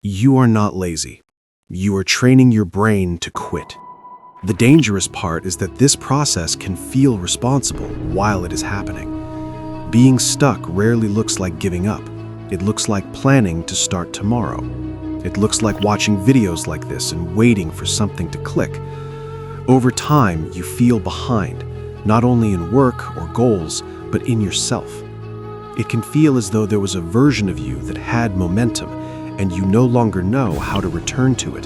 You are not lazy. You are training your brain to quit. The dangerous part is that this process can feel responsible while it is happening. Being stuck rarely looks like giving up. It looks like planning to start tomorrow. It looks like watching videos like this and waiting for something to click. Over time, you feel behind, not only in work or goals, but in yourself. It can feel as though there was a version of you that had momentum, and you no longer know how to return to it.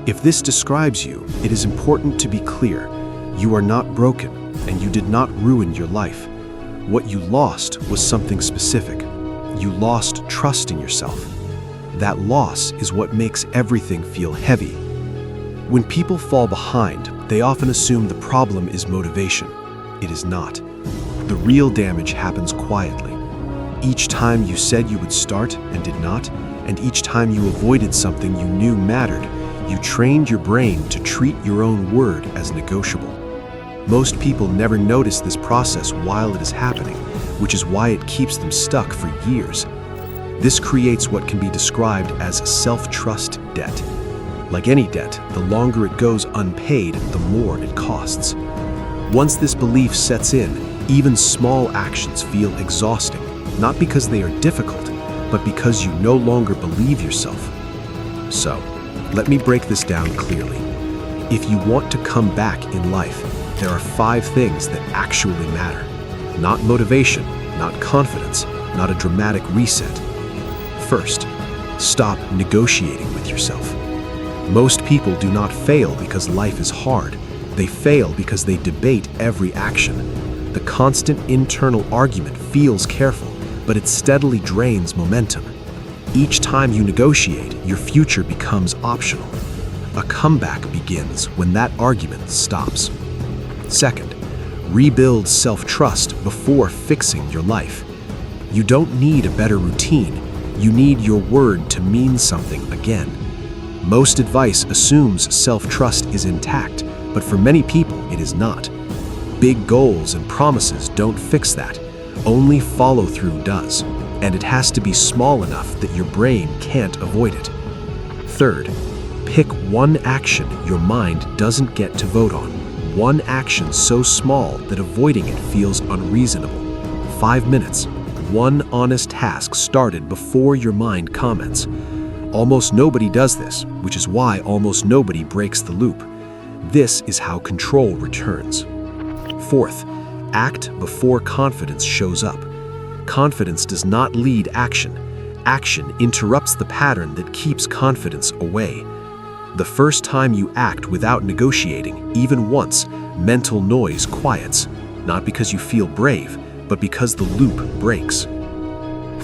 If this describes you, it is important to be clear. You are not broken, and you did not ruin your life. What you lost was something specific. You lost trust in yourself. That loss is what makes everything feel heavy. When people fall behind, they often assume the problem is motivation. It is not. The real damage happens quietly. Each time you said you would start and did not, and each time you avoided something you knew mattered, you trained your brain to treat your own word as negotiable. Most people never notice this process while it is happening, which is why it keeps them stuck for years. This creates what can be described as self-trust debt. Like any debt, the longer it goes unpaid, the more it costs. Once this belief sets in, even small actions feel exhausting, not because they are difficult, but because you no longer believe yourself. So, let me break this down clearly. If you want to come back in life, there are 5 things that actually matter. Not motivation, not confidence, not a dramatic reset. First, stop negotiating with yourself. Most people do not fail because life is hard. They fail because they debate every action. The constant internal argument feels careful, but it steadily drains momentum. Each time you negotiate, your future becomes optional. A comeback begins when that argument stops. Second, rebuild self-trust before fixing your life. You don't need a better routine. You need your word to mean something again. Most advice assumes self-trust is intact, but for many people it is not. Big goals and promises don't fix that. Only follow-through does, and it has to be small enough that your brain can't avoid it. Third, pick one action your mind doesn't get to vote on. One action so small that avoiding it feels unreasonable. 5 minutes. One honest task started before your mind comments. Almost nobody does this, which is why almost nobody breaks the loop. This is how control returns. Fourth, act before confidence shows up. Confidence does not lead action. Action interrupts the pattern that keeps confidence away. The first time you act without negotiating, even once, mental noise quiets, not because you feel brave, but because the loop breaks.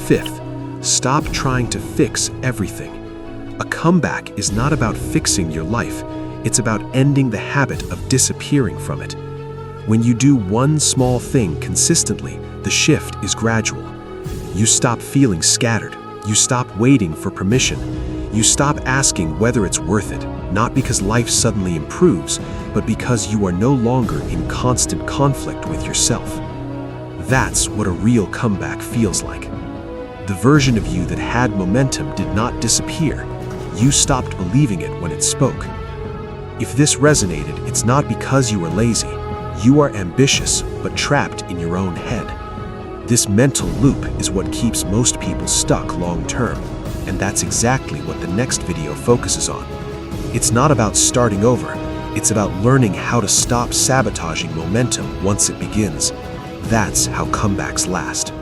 Fifth, stop trying to fix everything. A comeback is not about fixing your life, it's about ending the habit of disappearing from it. When you do one small thing consistently, the shift is gradual. You stop feeling scattered. You stop waiting for permission. You stop asking whether it's worth it, not because life suddenly improves, but because you are no longer in constant conflict with yourself. That's what a real comeback feels like. The version of you that had momentum did not disappear. You stopped believing it when it spoke. If this resonated, it's not because you are lazy. You are ambitious, but trapped in your own head. This mental loop is what keeps most people stuck long term, and that's exactly what the next video focuses on. It's not about starting over, it's about learning how to stop sabotaging momentum once it begins. That's how comebacks last.